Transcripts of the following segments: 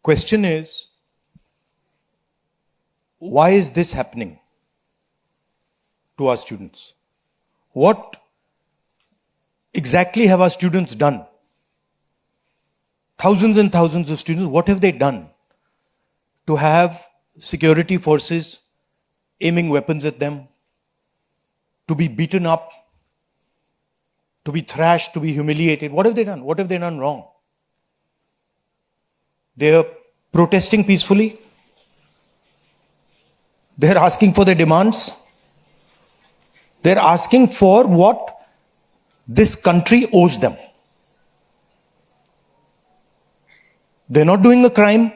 Question is, why is this happening to our students? What exactly have our students done? Thousands and thousands of students, what have they done to have security forces aiming weapons at them, to be beaten up, to be thrashed, to be humiliated? What have they done? What have they done wrong? They are protesting peacefully. They are asking for their demands. They are asking for what this country owes them. They're not doing a crime.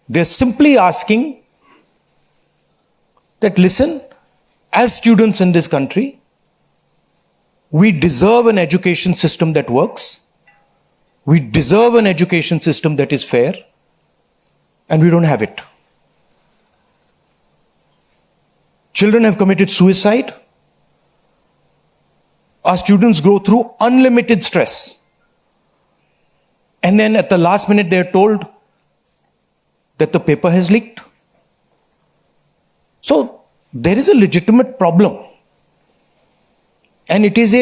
They're simply asking that, listen, as students in this country, we deserve an education system that works. We deserve an education system that is fair, and we don't have it. Children have committed suicide. Our students go through unlimited stress. And then at the last minute, they're told that the paper has leaked. So there is a legitimate problem. And it is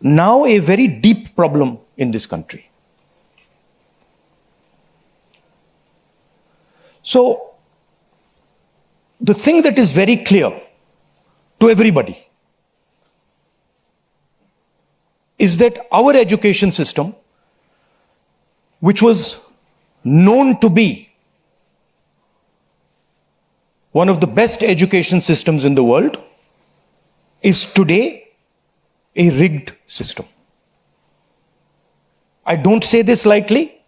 now a very deep problem in this country. So the thing that is very clear to everybody is that our education system, which was known to be one of the best education systems in the world, is today a rigged system. I don't say this lightly.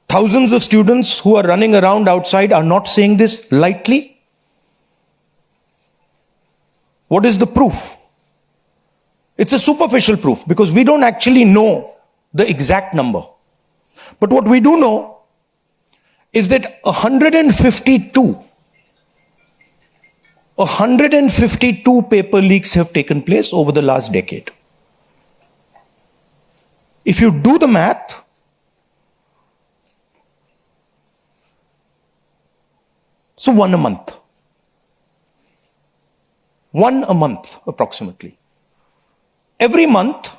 Thousands of students who are running around outside are not saying this lightly. What is the proof? It's a superficial proof because we don't actually know the exact number. But what we do know is that 152 paper leaks have taken place over the last decade. If you do the math, so one a month. One a month, approximately. Every month,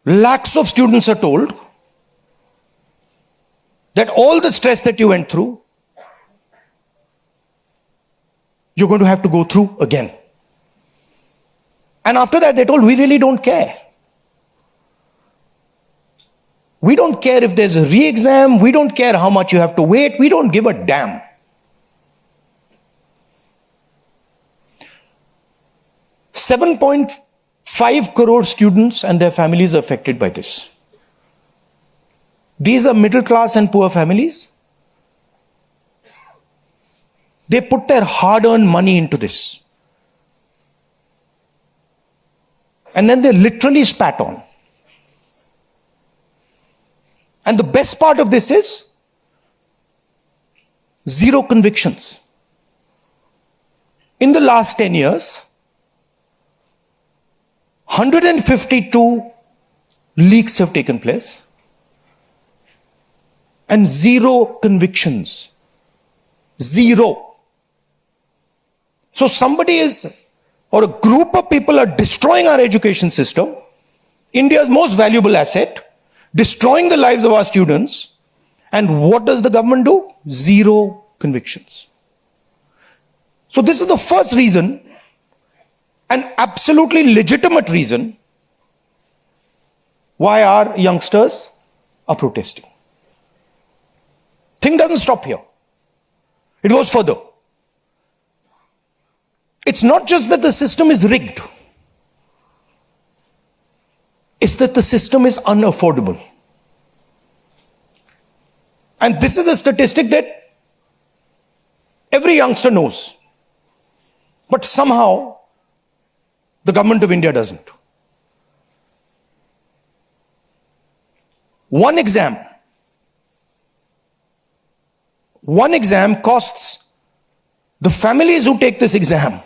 lakhs of students are told that all the stress that you went through, you're going to have to go through again. And after that, they're told, we really don't care. We don't care if there's a re-exam. We don't care how much you have to wait. We don't give a damn. $7.5 crore students and their families are affected by this. These are middle class and poor families. They put their hard-earned money into this. And then they're literally spat on. And the best part of this is zero convictions. In the last 10 years, 152 leaks have taken place and zero convictions. Zero. So somebody is, or a group of people are destroying our education system, India's most valuable asset, destroying the lives of our students. And what does the government do? Zero convictions. So this is the first reason, an absolutely legitimate reason, why our youngsters are protesting. Thing doesn't stop here. It goes further. It's not just that the system is rigged. It's that the system is unaffordable. And this is a statistic that every youngster knows. But somehow, the government of India doesn't. One exam costs the families who take this exam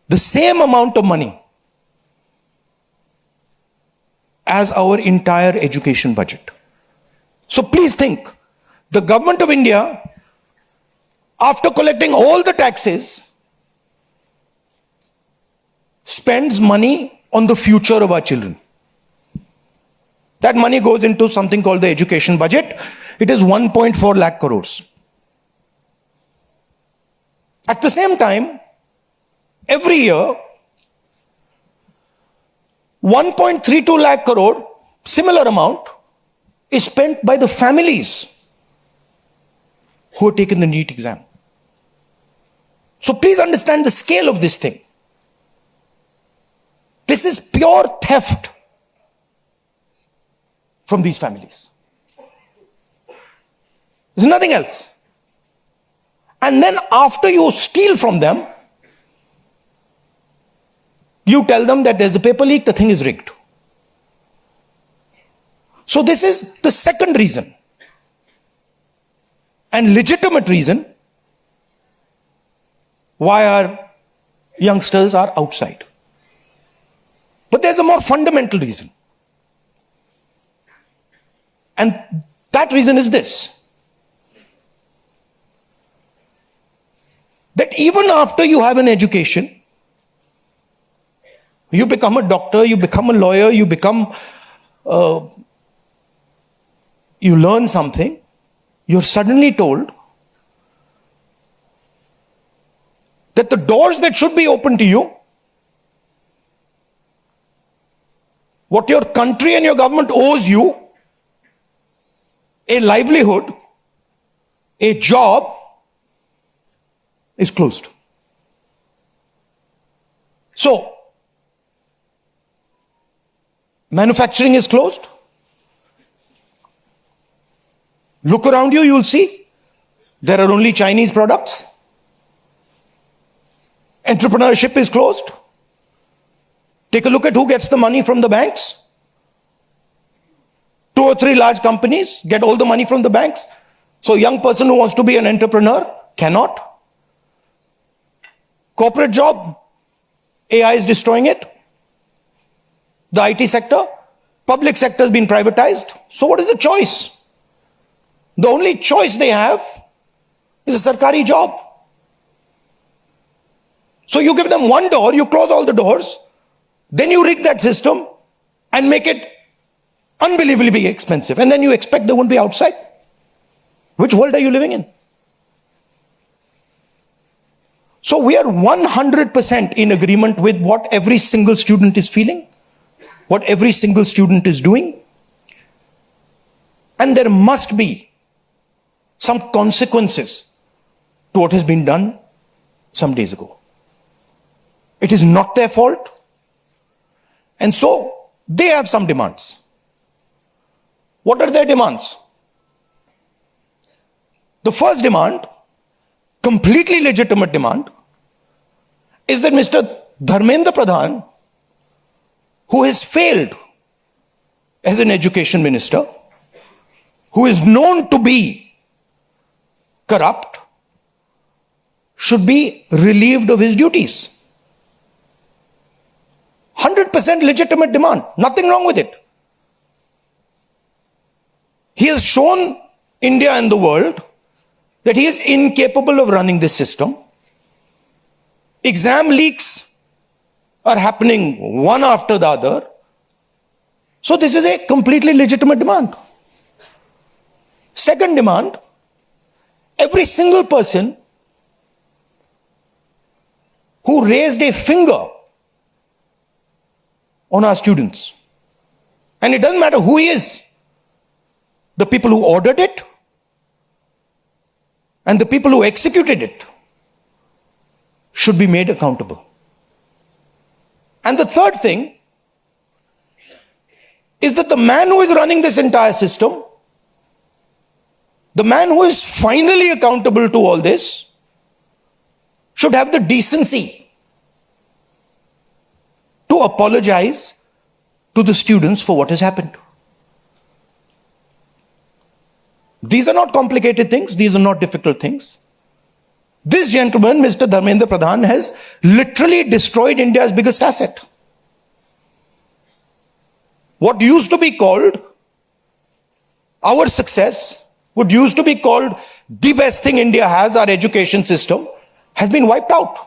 the same amount of money as our entire education budget. So please think, the government of India, after collecting all the taxes, spends money on the future of our children. That money goes into something called the education budget. It is 1.4 lakh crores. At the same time, every year, 1.32 lakh crore, similar amount, is spent by the families who have taken the NEET exam. So please understand the scale of this thing. This is pure theft from these families. There's nothing else. And then after you steal from them, you tell them that there's a paper leak, the thing is rigged. So this is the second reason, and legitimate reason, why our youngsters are outside. But there's a more fundamental reason. And that reason is this: that even after you have an education, you become a doctor, you become a lawyer, you learn something, you're suddenly told that the doors that should be open to you, what your country and your government owes you, a livelihood, a job, is closed. So, manufacturing is closed. Look around you, you'll see there are only Chinese products. Entrepreneurship is closed. Take a look at who gets the money from the banks. 2 or 3 large companies get all the money from the banks. So a young person who wants to be an entrepreneur cannot. Corporate job, AI is destroying it. The IT sector, public sector has been privatized. So what is the choice? The only choice they have is a sarkari job. So you give them one door, you close all the doors, then you rig that system and make it unbelievably expensive. And then you expect they won't be outside. Which world are you living in? So we are 100% in agreement with what every single student is feeling, what every single student is doing. And there must be some consequences to what has been done some days ago. It is not their fault. And so they have some demands. What are their demands? The first demand, completely legitimate demand, is that Mr. Dharmendra Pradhan, who has failed as an education minister, who is known to be corrupt, should be relieved of his duties. 100% legitimate demand. Nothing wrong with it. He has shown India and the world that he is incapable of running this system. Exam leaks are happening one after the other. So this is a completely legitimate demand. Second demand, every single person who raised a finger on our students, and it doesn't matter who he is, the people who ordered it and the people who executed it should be made accountable. And the third thing is that the man who is running this entire system, the man who is finally accountable to all this, should have the decency to apologize to the students for what has happened. These are not complicated things. These are not difficult things. This gentleman, Mr. Dharmendra Pradhan, has literally destroyed India's biggest asset. what used to be called our success, what used to be called the best thing India has, our education system, has been wiped out.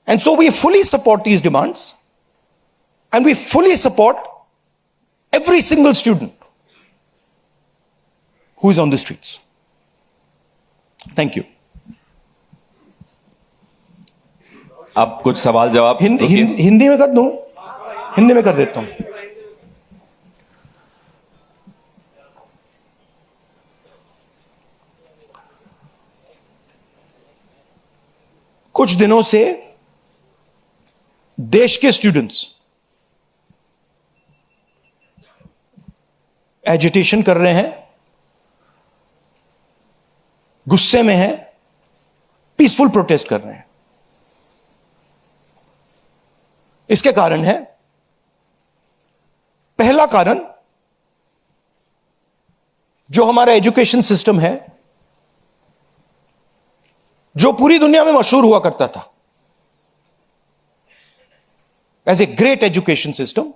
And so we fully support these demands, and we fully support every single student who is on the streets. Thank you. अब कुछ सवाल जवाब हिंदी में कर दूं? हिंदी में कर देता हूं. कुछ दिनों से देश के स्टूडेंट्स एजिटेशन कर रहे हैं, गुस्से में हैं, पीसफुल प्रोटेस्ट कर रहे हैं. इसके कारण है, पहला कारण, जो हमारा एजुकेशन सिस्टम है, जो पूरी दुनिया में मशहूर हुआ करता था as a great education system,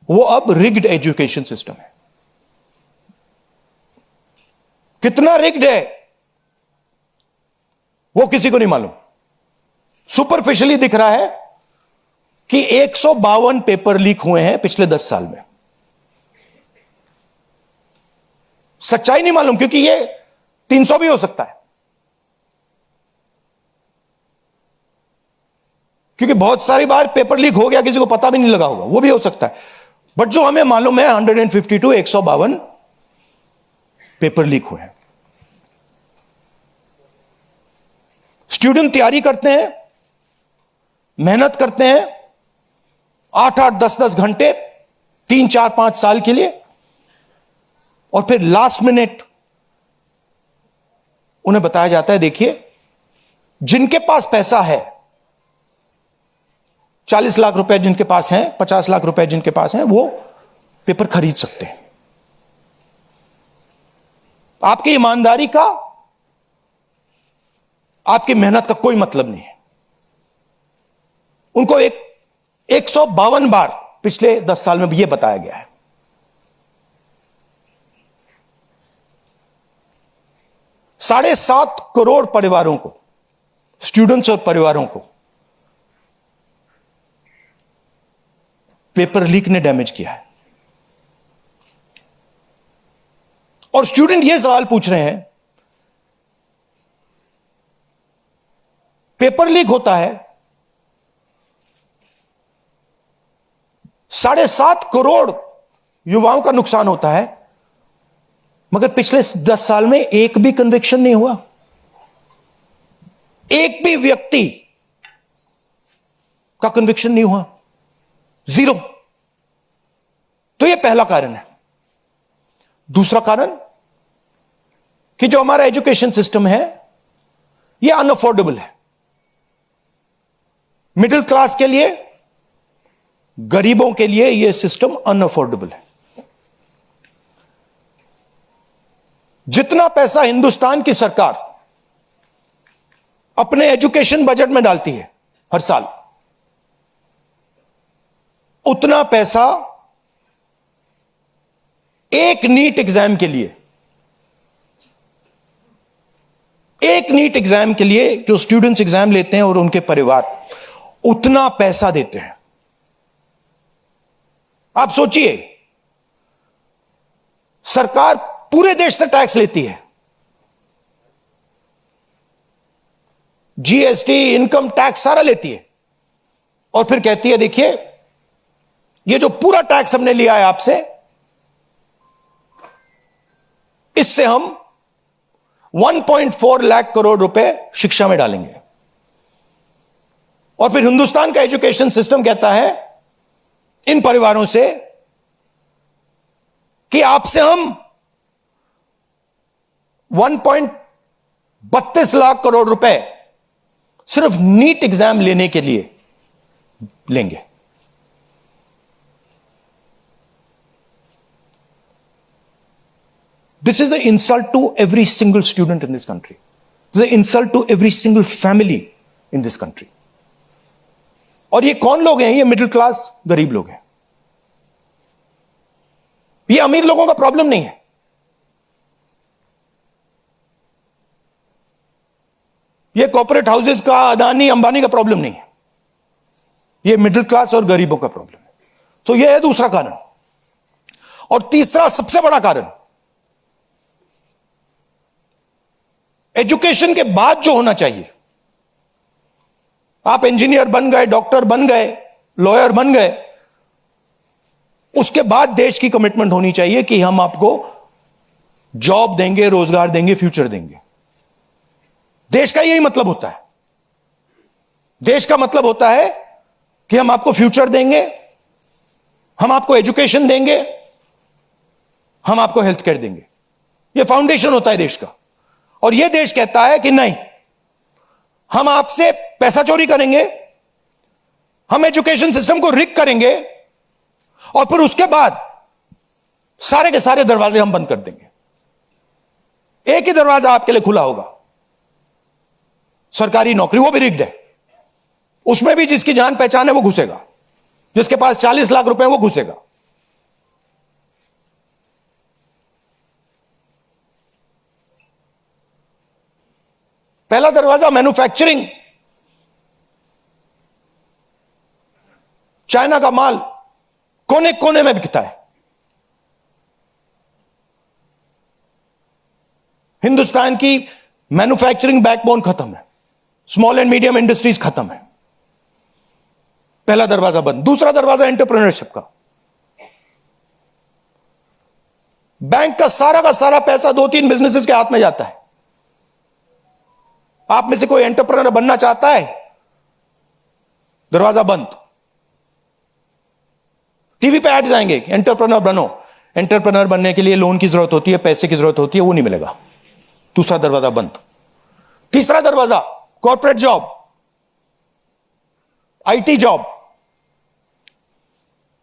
वो अब रिग्ड एजुकेशन सिस्टम है. कितना रिग्ड है वो किसी को नहीं मालूम. सुपरफिशियली दिख रहा है कि 152 पेपर लीक हुए हैं पिछले 10 साल में. सच्चाई नहीं मालूम, क्योंकि ये 300 भी हो सकता है, क्योंकि बहुत सारी बार पेपर लीक हो गया, किसी को पता भी नहीं लगा होगा, वो भी हो सकता है. बट जो हमें मालूम है 152 152 पेपर लीक हुए हैं. स्टूडेंट तैयारी करते हैं, मेहनत करते हैं 8-8 10-10 घंटे 3-4-5 साल के लिए, और फिर लास्ट मिनट उन्हें बताया जाता है, देखिए जिनके पास पैसा है, 40 लाख रुपए जिनके पास हैं, 50 लाख रुपए जिनके पास हैं, वो पेपर खरीद सकते हैं. आपकी ईमानदारी का, आपकी मेहनत का कोई मतलब नहीं है. उनको 152 बार पिछले 10 साल में भी यह बताया गया है. $7.5 करोड़ परिवारों को, स्टूडेंट्स और परिवारों को पेपर लीक ने डैमेज किया है. और स्टूडेंट यह सवाल पूछ रहे हैं, पेपर लीक होता है, 7.5 करोड़ युवाओं का नुकसान होता है, मगर पिछले 10 साल में एक भी कन्विक्शन नहीं हुआ, एक भी व्यक्ति का कन्विक्शन नहीं हुआ, 0. तो यह पहला कारण है. दूसरा कारण कि जो हमारा एजुकेशन सिस्टम है यह अनअफोर्डेबल है. मिडिल क्लास के लिए, गरीबों के लिए यह सिस्टम अनअफोर्डेबल है. जितना पैसा हिंदुस्तान की सरकार अपने एजुकेशन बजट में डालती है हर साल, उतना पैसा एक नीट एग्जाम के लिए, जो स्टूडेंट्स एग्जाम लेते हैं और उनके परिवार, उतना पैसा देते हैं. आप सोचिए, सरकार पूरे देश से टैक्स लेती है, जीएसटी, इनकम टैक्स सारा लेती है, और फिर कहती है देखिए ये जो पूरा टैक्स हमने लिया है आपसे, इससे हम 1.4 लाख करोड़ रुपए शिक्षा में डालेंगे. और फिर हिंदुस्तान का एजुकेशन सिस्टम कहता है इन परिवारों से कि आपसे हम 1.32 लाख करोड़ रुपए सिर्फ नीट एग्जाम लेने के लिए लेंगे. This is an insult to every single student in this country. This is an insult to every single family in this country. और ये कौन लोग हैं? ये मिडिल क्लास गरीब लोग हैं। ये अमीर लोगों का प्रॉब्लम नहीं है। ये कॉर्पोरेट हाउसेस का, अदानी अंबानी का प्रॉब्लम नहीं है। ये मिडिल क्लास और गरीबों का प्रॉब्लम है। तो ये है दूसरा कारण। और तीसरा सबसे बड़ा कारण, एजुकेशन के बाद जो होना चाहिए, आप इंजीनियर बन गए, डॉक्टर बन गए, लॉयर बन गए, उसके बाद देश की कमिटमेंट होनी चाहिए कि हम आपको जॉब देंगे, रोजगार देंगे, फ्यूचर देंगे। देश का यही मतलब होता है। देश का मतलब होता है कि हम आपको फ्यूचर देंगे, हम आपको एजुकेशन देंगे, हम आपको हेल्थ केयर देंगे। यह फाउंडेशन होता है देश का। और यह देश कहता है कि नहीं, हम आपसे पैसा चोरी करेंगे, हम एजुकेशन सिस्टम को रिग करेंगे, और फिर उसके बाद सारे के सारे दरवाजे हम बंद कर देंगे। एक ही दरवाजा आपके लिए खुला होगा, सरकारी नौकरी, वो भी रिग्ड है। उसमें भी जिसकी जान पहचान है वो घुसेगा, जिसके पास 40 लाख रुपए है वो घुसेगा। पहला दरवाजा मैन्युफैक्चरिंग। चाइना का माल कोने कोने में बिकता है। हिंदुस्तान की मैन्युफैक्चरिंग बैकबोन खत्म है, स्मॉल एंड मीडियम इंडस्ट्रीज खत्म है। पहला दरवाजा बंद। दूसरा दरवाजा एंटरप्रेन्योरशिप का। बैंक का सारा पैसा 2-3 बिजनेसेस के हाथ में जाता है। आप में से कोई एंटरप्रेन्योर बनना चाहता है, दरवाजा बंद। टीवी पे ऐड जाएंगे कि एंटरप्रेन्योर बनो। एंटरप्रेन्योर बनने के लिए लोन की जरूरत होती है, पैसे की जरूरत होती है, वो नहीं मिलेगा। दूसरा दरवाजा बंद। तीसरा दरवाजा कॉर्पोरेट जॉब, आईटी जॉब,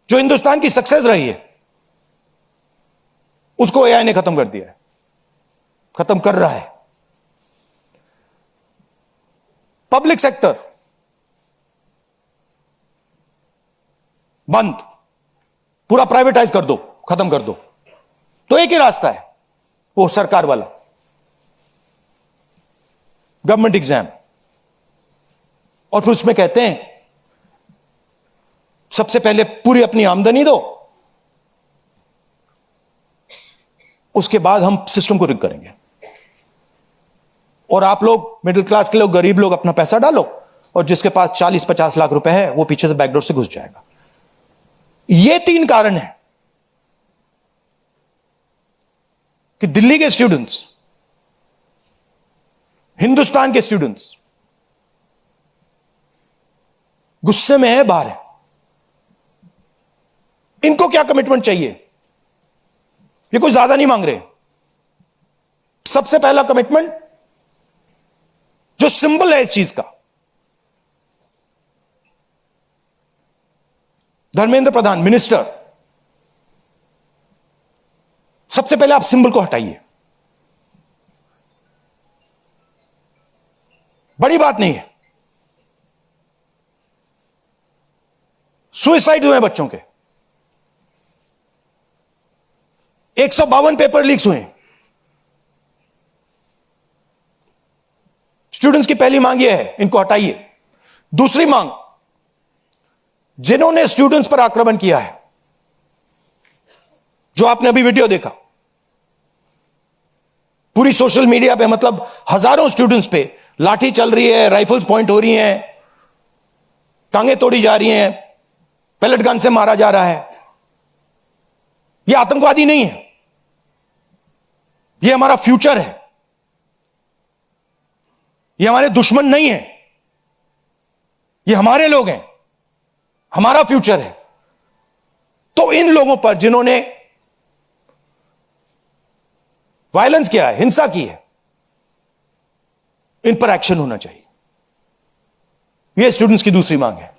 जो हिंदुस्तान की सक्सेस रही है, उसको एआई ने खत्म कर दिया है, खत्म कर रहा है। पब्लिक सेक्टर बंद, पूरा प्राइवेटाइज कर दो, खत्म कर दो। तो एक ही रास्ता है, वो सरकार वाला, गवर्नमेंट एग्जाम। और फिर उसमें कहते हैं सबसे पहले पूरी अपनी आमदनी दो, उसके बाद हम सिस्टम को रिग करेंगे। और आप लोग मिडिल क्लास के लोग, गरीब लोग अपना पैसा डालो, और जिसके पास 40-50 लाख रुपए है वो पीछे से बैकडोर से घुस जाएगा। ये 3 कारण हैं कि दिल्ली के स्टूडेंट्स, हिंदुस्तान के स्टूडेंट्स गुस्से में है, बाहर है। इनको क्या कमिटमेंट चाहिए? ये कोई ज्यादा नहीं मांग रहे। सबसे पहला कमिटमेंट, जो सिंबल है इस चीज का, धर्मेंद्र प्रधान मिनिस्टर, सबसे पहले आप सिंबल को हटाइए। बड़ी बात नहीं है। सुइसाइड हुए बच्चों के, 152 पेपर लीक्स हुए। स्टूडेंट्स की पहली मांग यह है, इनको हटाइए। दूसरी मांग, जिन्होंने स्टूडेंट्स पर आक्रमण किया है, जो आपने अभी वीडियो देखा, पूरी सोशल मीडिया पे, मतलब हजारों स्टूडेंट्स पे लाठी चल रही है, राइफल्स पॉइंट हो रही हैं, टांगे तोड़ी जा रही हैं, पैलेट गन से मारा जा रहा है। यह आतंकवादी नहीं है, यह हमारा फ्यूचर है। ये हमारे दुश्मन नहीं है, ये हमारे लोग हैं, हमारा फ्यूचर है। तो इन लोगों पर जिन्होंने वायलेंस किया है, हिंसा की है, इन पर एक्शन होना चाहिए। यह स्टूडेंट्स की दूसरी मांग है।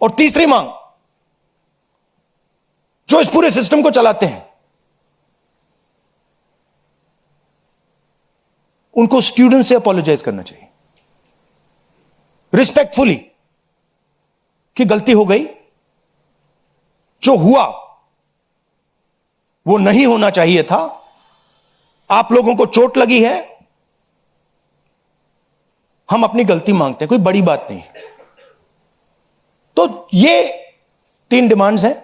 और तीसरी मांग, जो इस पूरे सिस्टम को चलाते हैं, उनको स्टूडेंट से अपोलोजाइज करना चाहिए, रिस्पेक्टफुली। कि गलती हो गई, जो हुआ वो नहीं होना चाहिए था, आप लोगों को चोट लगी है, हम अपनी गलती मांगते हैं, कोई बड़ी बात नहीं। तो ये 3 डिमांड्स हैं।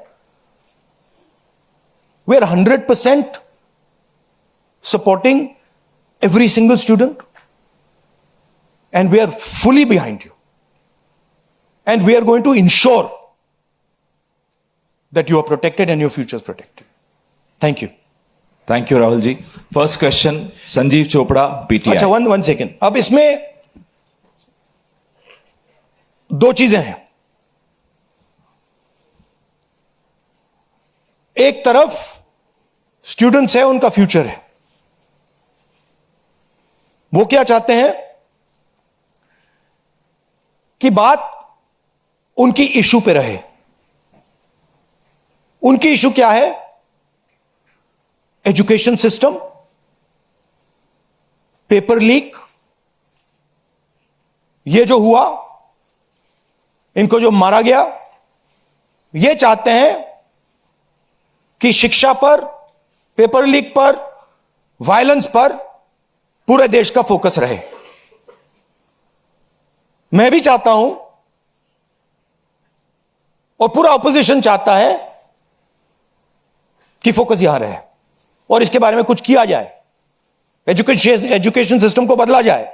We are 100% supporting every single student, and we are fully behind you, and we are going to ensure that you are protected and your future is protected. Thank you. Thank you Rahul ji. First question Sanjeev Chopra PTI. अच्छा, one second. अब इसमें 2 चीजें हैं। एक तरफ students है, उनका future है, वो क्या चाहते हैं कि बात उनकी इशू पे रहे। उनकी इशू क्या है? एजुकेशन सिस्टम, पेपर लीक, ये जो हुआ, इनको जो मारा गया, ये चाहते हैं कि शिक्षा पर, पेपर लीक पर, वायलेंस पर पूरे देश का फोकस रहे। मैं भी चाहता हूं और पूरा ऑपोजिशन चाहता है कि फोकस यहां रहे और इसके बारे में कुछ किया जाए, एजुकेशन सिस्टम को बदला जाए।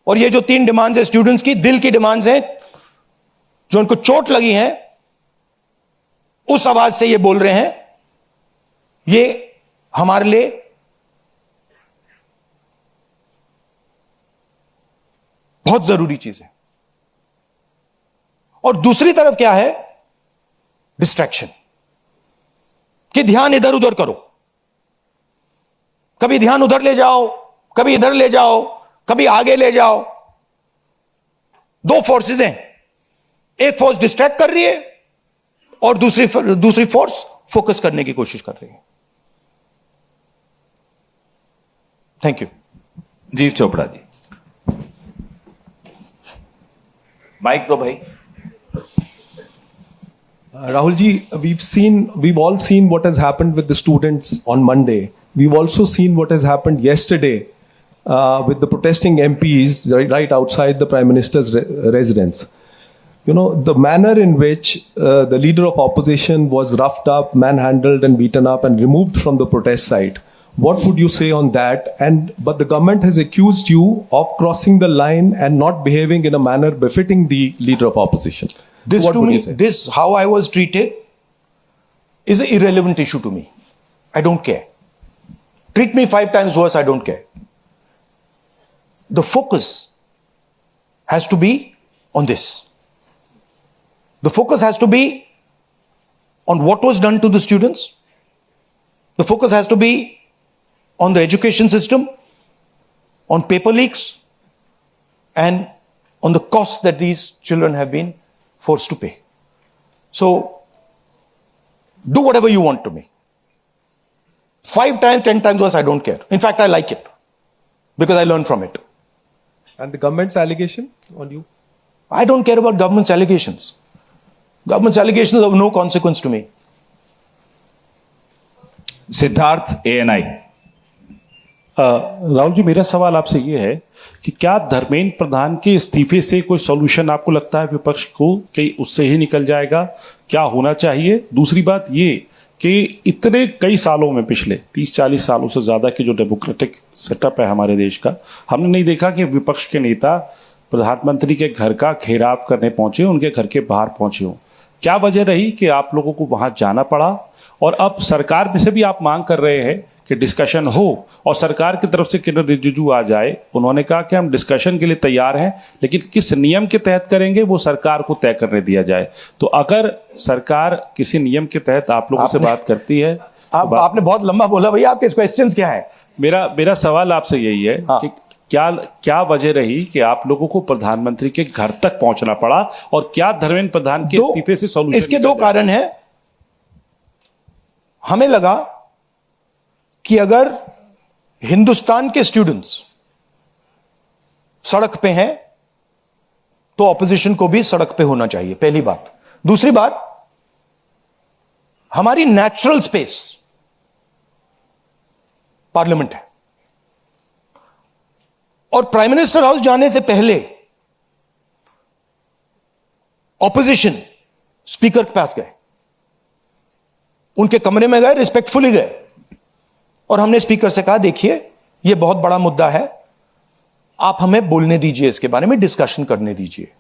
और ये जो 3 डिमांड्स है स्टूडेंट्स की, दिल की डिमांड्स हैं, जो उनको चोट लगी हैं, उस आवाज से ये बोल रहे हैं, ये हमारे लिए बहुत जरूरी चीज है। और दूसरी तरफ क्या है? डिस्ट्रैक्शन, कि ध्यान इधर उधर करो, कभी ध्यान उधर ले जाओ, कभी इधर ले जाओ, कभी आगे ले जाओ। 2 फोर्सेस हैं, एक फोर्स डिस्ट्रैक्ट कर रही है और दूसरी फोर्स फोकस करने की कोशिश कर रही है। Thank you. जीव चोपड़ा जी, माइक दो भाई। Rahul ji, we've all seen what has happened with the students on Monday. We've also seen what has happened yesterday with the protesting MPs right outside the Prime Minister's residence. You know, the manner in which the leader of opposition was roughed up, manhandled and beaten up and removed from the protest site. What would you say on that? But the government has accused you of crossing the line and not behaving in a manner befitting the leader of opposition. This What to would me, you say? this how I was treated is an irrelevant issue to me. I don't care. Treat me 5 times worse, I don't care. The focus has to be on this. The focus has to be on what was done to the students. The focus has to be on the education system, on paper leaks, and on the costs that these children have been forced to pay. So, do whatever you want to me. 5 times, 10 times worse, I don't care. In fact, I like it because I learned from it. And the government's allegation on you? I don't care about government's allegations. Government's allegations are of no consequence to me. Siddharth ANI। Rahul ji, मेरा सवाल आपसे ये है कि क्या धर्मेंद्र प्रधान के इस्तीफे से कोई सॉल्यूशन आपको लगता है विपक्ष को कि उससे ही निकल जाएगा? क्या होना चाहिए? दूसरी बात ये कि इतने कई सालों में, पिछले 30-40 सालों से ज़्यादा की जो डेमोक्रेटिक सेटअप है हमारे देश का, हमने नहीं देखा कि विपक्ष के नेता प्रधानमंत्री के घर का घेराव करने पहुंचे, उनके घर के बाहर पहुंचे हों। क्या वजह रही कि आप लोगों को वहां जाना पड़ा? और अब सरकार में से भी आप मांग कर रहे हैं कि डिस्कशन हो और सरकार की तरफ से किरण रिजिजू आ जाए। उन्होंने कहा कि हम डिस्कशन के लिए तैयार हैं, लेकिन किस नियम के तहत करेंगे वो सरकार को तय करने दिया जाए। तो अगर सरकार किसी नियम के तहत आप लोगों से बात करती है, आपने बहुत लंबा बोला भैया, आपके क्वेश्चंस क्या है? मेरा सवाल आपसे यही है कि क्या वजह रही कि आप लोगों को प्रधानमंत्री के घर तक पहुंचना पड़ा और क्या धर्मेंद्र प्रधान के इस्तीफे से सॉल्यूशन? इसके 2 कारण हैं। हमें लगा कि अगर हिंदुस्तान के स्टूडेंट्स सड़क पे हैं तो ऑपोजिशन को भी सड़क पे होना चाहिए, पहली बात। दूसरी बात, हमारी नेचुरल स्पेस पार्लियामेंट है, और प्राइम मिनिस्टर हाउस जाने से पहले ऑपोजिशन स्पीकर के पास गए, उनके कमरे में गए, रिस्पेक्टफुली गए, और हमने स्पीकर से कहा देखिए यह बहुत बड़ा मुद्दा है, आप हमें बोलने दीजिए, इसके बारे में डिस्कशन करने दीजिए।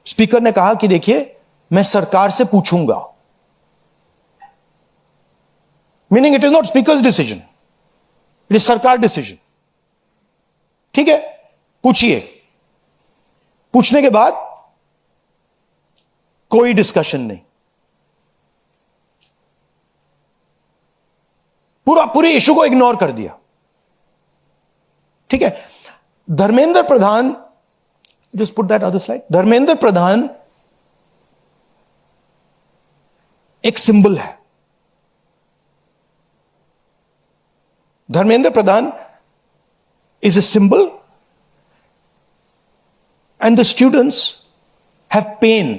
स्पीकर ने कहा कि देखिए मैं सरकार से पूछूंगा, meaning it is not speakers decision, it is सरकार डिसीजन। ठीक है, पूछिए। पूछने के बाद कोई डिस्कशन नहीं, पूरे इशू को इग्नोर कर दिया। ठीक है, Dharmendra Pradhan, just put that other slide, Dharmendra Pradhan एक सिंबल है। धर्मेंद्र प्रधान is a symbol, and the students have pain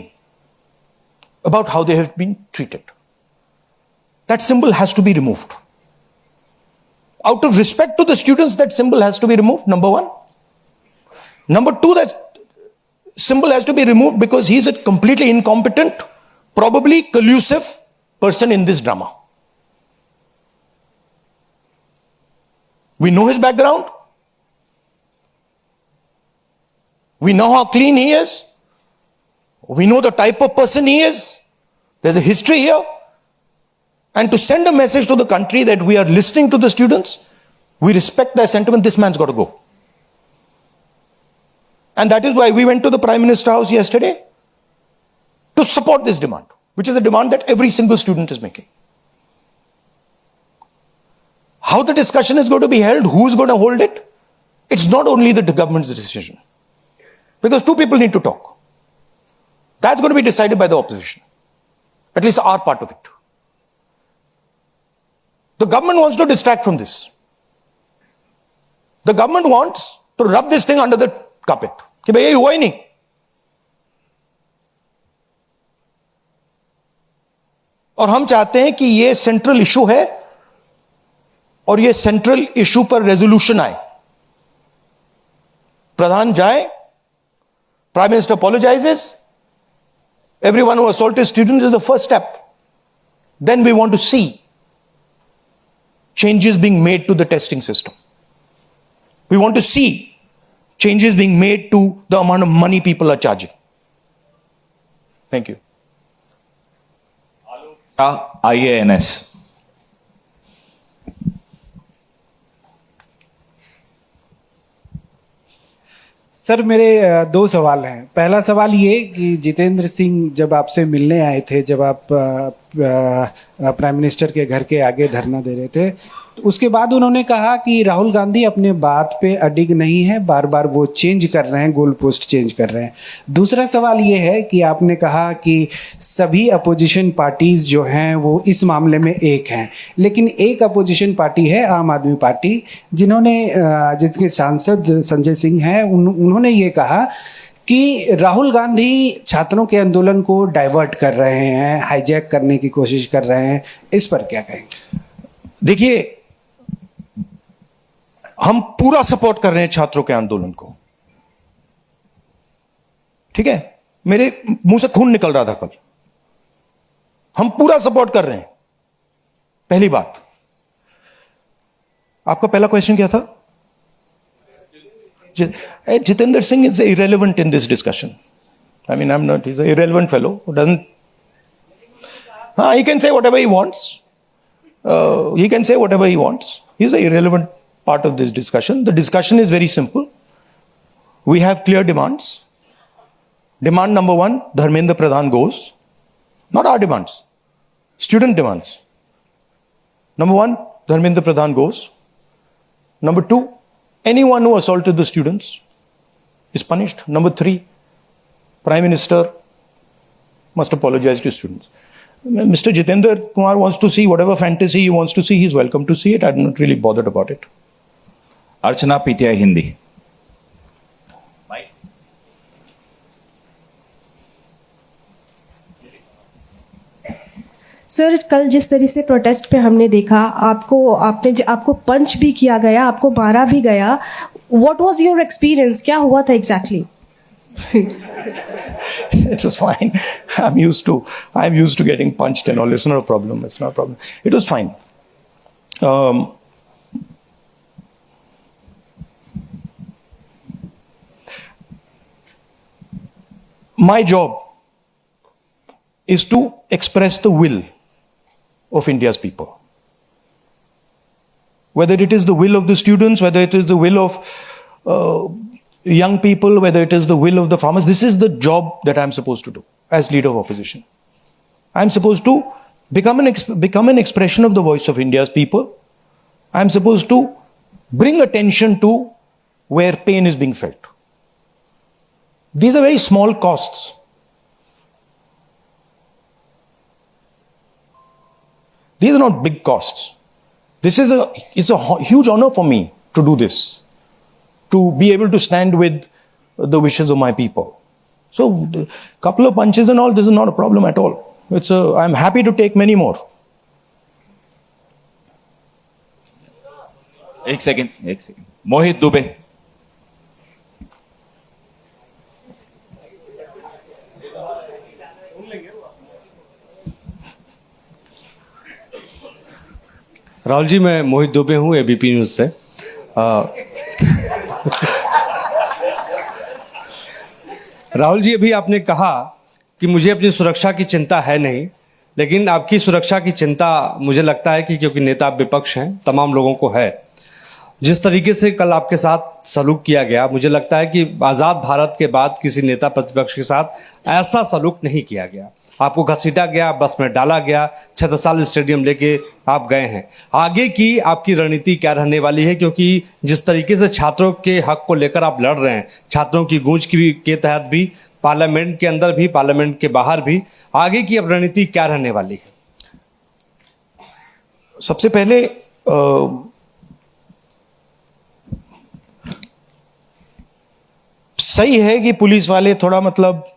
about how they have been treated. That symbol has to be removed. Out of respect to the students, that symbol has to be removed, number one. Number two, that symbol has to be removed because he is a completely incompetent, probably collusive person in this drama. We know his background. We know how clean he is. We know the type of person he is. There's a history here. And to send a message to the country that we are listening to the students, we respect their sentiment, this man's got to go. And that is why we went to the Prime Minister House yesterday to support this demand, which is a demand that every single student is making. How the discussion is going to be held, who is going to hold it, it's not only the government's decision. Because two people need to talk. That's going to be decided by the opposition. At least our part of it. The government wants to distract from this. The government wants to rub this thing under the carpet. कि भाई ये हुआ ही नहीं. और हम चाहते हैं कि ये सेंट्रल इशू है और ये सेंट्रल इशू पर रेजोल्यूशन आए. प्रधान जाए, Prime Minister apologizes. Everyone who assaulted students is the first step. Then we want to see changes being made to the testing system. We want to see changes being made to the amount of money people are charging. Thank you. IANS. Sir मेरे दो सवाल हैं। पहला सवाल ये कि जितेंद्र सिंह जब आपसे मिलने आए थे, जब आप प्राइम मिनिस्टर के घर के आगे धरना दे रहे थे, तो उसके बाद उन्होंने कहा कि राहुल गांधी अपने बात पे अडिग नहीं है, बार बार वो चेंज कर रहे हैं, गोल पोस्ट चेंज कर रहे हैं। दूसरा सवाल ये है कि आपने कहा कि सभी अपोजिशन पार्टीज जो हैं वो इस मामले में एक हैं, लेकिन एक अपोजिशन पार्टी है आम आदमी पार्टी, जिसके सांसद संजय सिंह हैं, उन्होंने ये कहा कि राहुल गांधी छात्रों के आंदोलन को डाइवर्ट कर रहे हैं, हाईजैक करने की कोशिश कर रहे हैं। इस पर क्या कहेंगे? देखिए, हम पूरा सपोर्ट कर रहे हैं छात्रों के आंदोलन को। ठीक है, मेरे मुंह से खून निकल रहा था कल। हम पूरा सपोर्ट कर रहे हैं। पहली बात, आपका पहला क्वेश्चन क्या था? Jitendra Singh is irrelevant in this discussion. I mean, he's an irrelevant fellow who doesn't. He can say whatever he wants. He can say whatever he wants. He's an irrelevant part of this discussion. The discussion is very simple. We have clear demands. Demand number one, Dharmendra Pradhan goes. Not our demands, student demands. Number one, Dharmendra Pradhan goes. Number two, anyone who assaulted the students is punished. Number three, Prime Minister must apologize to students. Mr. Jitendra Kumar wants to see whatever fantasy he wants to see. He's welcome to see it. I'm not really bothered about it. Archana, PTI Hindi. Sir, कल जिस तरह से protest पे हमने देखा, आपको पंच भी किया गया, आपको मारा भी गया. What was your experience? क्या हुआ था exactly? It was fine. I'm used to getting punched and all. It's not a problem. It's not a problem. It was fine. My job is to express the will of India's people. Whether it is the will of the students, whether it is the will of young people, whether it is the will of the farmers, this is the job that I'm supposed to do as leader of opposition. I'm supposed to become an expression of the voice of India's people. I'm supposed to bring attention to where pain is being felt. These are very small costs. These are not big costs. It's a huge honor for me to do this, to be able to stand with the wishes of my people. So, a couple of punches and all, this is not a problem at all. I'm happy to take many more. एक second. मोहित दुबे. राहुल जी, मैं मोहित दुबे हूँ ABP news से. राहुल जी, अभी आपने कहा कि मुझे अपनी सुरक्षा की चिंता है नहीं, लेकिन आपकी सुरक्षा की चिंता मुझे लगता है कि क्योंकि नेता विपक्ष हैं, तमाम लोगों को है. जिस तरीके से कल आपके साथ सलूक किया गया, मुझे लगता है कि आज़ाद भारत के बाद किसी नेता प्रतिपक्ष के साथ ऐसा सलूक नहीं किया गया. आपको घसीटा गया, बस में डाला गया, छत्रसाल स्टेडियम लेके आप गए हैं. आगे की आपकी रणनीति क्या रहने वाली है? क्योंकि जिस तरीके से छात्रों के हक को लेकर आप लड़ रहे हैं, छात्रों की गूंज के तहत भी, पार्लियामेंट के अंदर भी, पार्लियामेंट के बाहर भी, आगे की अब रणनीति क्या रहने वाली है? सबसे पहले सही है कि पुलिस वाले थोड़ा मतलब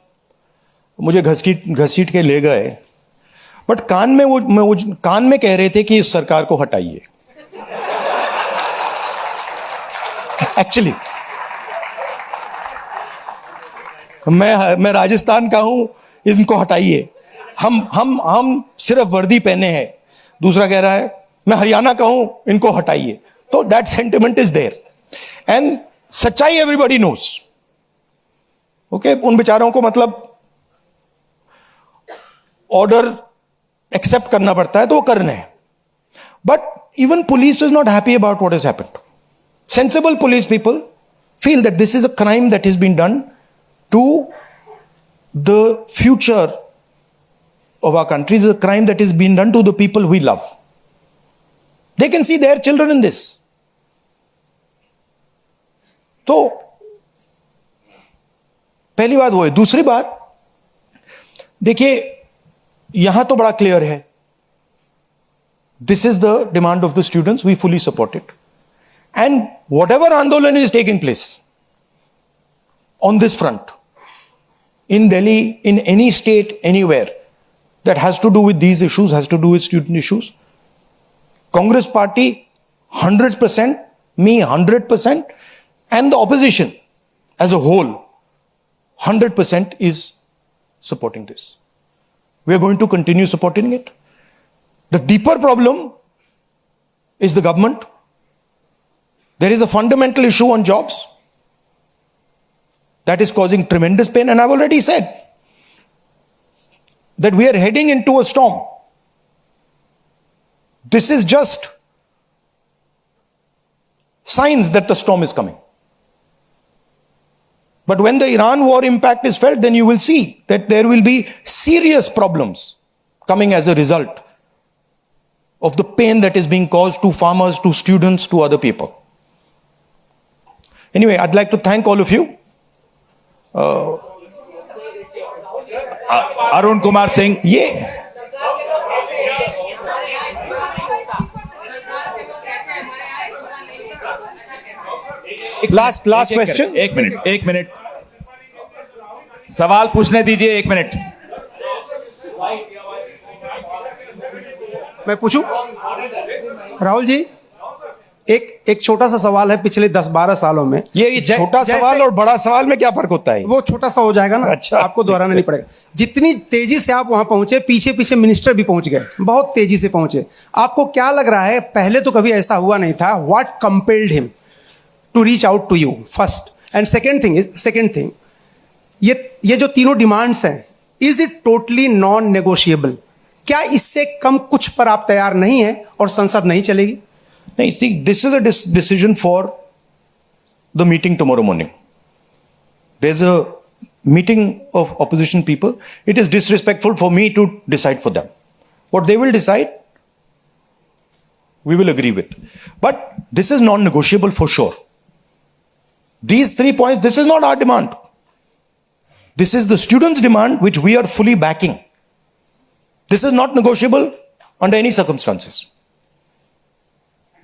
मुझे घसीट के ले गए, बट कान में कह रहे थे कि इस सरकार को हटाइए. एक्चुअली मैं राजस्थान का हूं, इनको हटाइए. हम सिर्फ वर्दी पहने हैं. दूसरा कह रहा है मैं हरियाणा का हूं, इनको हटाइए. तो that sentiment is there and सच्चाई एवरीबॉडी नोस. ओके, उन बेचारों को मतलब ऑर्डर एक्सेप्ट करना पड़ता है तो वो करने हैं. But even police is not happy about what has happened. Sensible police people feel that this is a crime that is been done to the future of our country, is a crime that is being done to the people we love. They can see their children in this. तो पहली बात वो है. दूसरी बात देखिए, यहां तो बड़ा क्लियर है, this is the demand of the students, we fully support it. And whatever andolan is taking place on this front in Delhi, in any state, anywhere that has to do with these issues, has to do with student issues, Congress party 100%, me 100%, and the opposition as a whole 100% is supporting this. We are going to continue supporting it. The deeper problem is the government. There is a fundamental issue on jobs that is causing tremendous pain, and I've already said that we are heading into a storm. This is just signs that the storm is coming. But when the Iran war impact is felt, then you will see that there will be serious problems coming as a result of the pain that is being caused to farmers, to students, to other people. Anyway, I'd like to thank all of you. Arun Kumar Singh. ये last question. एक minute सवाल पूछने दीजिए. 1 minute. मैं पूछूं? राहुल जी, एक छोटा सा सवाल है। पिछले 10-12 सालों में ये छोटा सवाल और बड़ा सवाल में क्या फर्क होता है? वो छोटा सा हो जाएगा ना। अच्छा। आपको दोहराना नहीं पड़ेगा। जितनी तेजी से आप वहां पहुंचे, पीछे पीछे मिनिस्टर भी पहुंच गए, बहुत तेजी से पहुंचे। आपको क्या लग रहा है, पहले तो कभी ऐसा हुआ नहीं था? What compelled him to reach out to you first? And second thing, ये जो तीनों डिमांड्स हैं, is it totally non negotiable? क्या इससे कम कुछ पर आप तैयार नहीं है और संसद नहीं चलेगी? No, see, this is a decision for the meeting tomorrow morning. There's a meeting of opposition people. It is disrespectful for me to decide for them. What they will decide, we will agree with. But this is non-negotiable for sure. These 3 points, this is not our demand. This is the students' demand, which we are fully backing. This is not negotiable under any circumstances.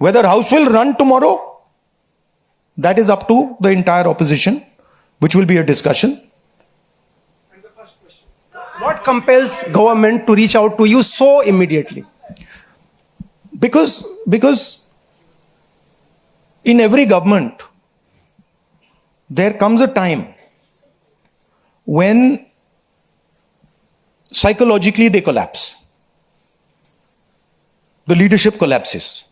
Whether House will run tomorrow, that is up to the entire opposition, which will be a discussion. What compels government to reach out to you so immediately? Because in every government, there comes a time when psychologically they collapse. The leadership collapses.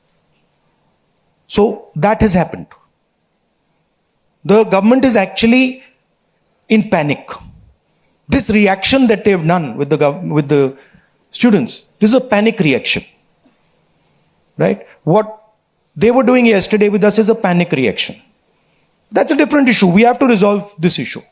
So that has happened. The government is actually in panic. This reaction that they have done with the students, this is a panic reaction. Right? What they were doing yesterday with us is a panic reaction. That's a different issue. We have to resolve this issue.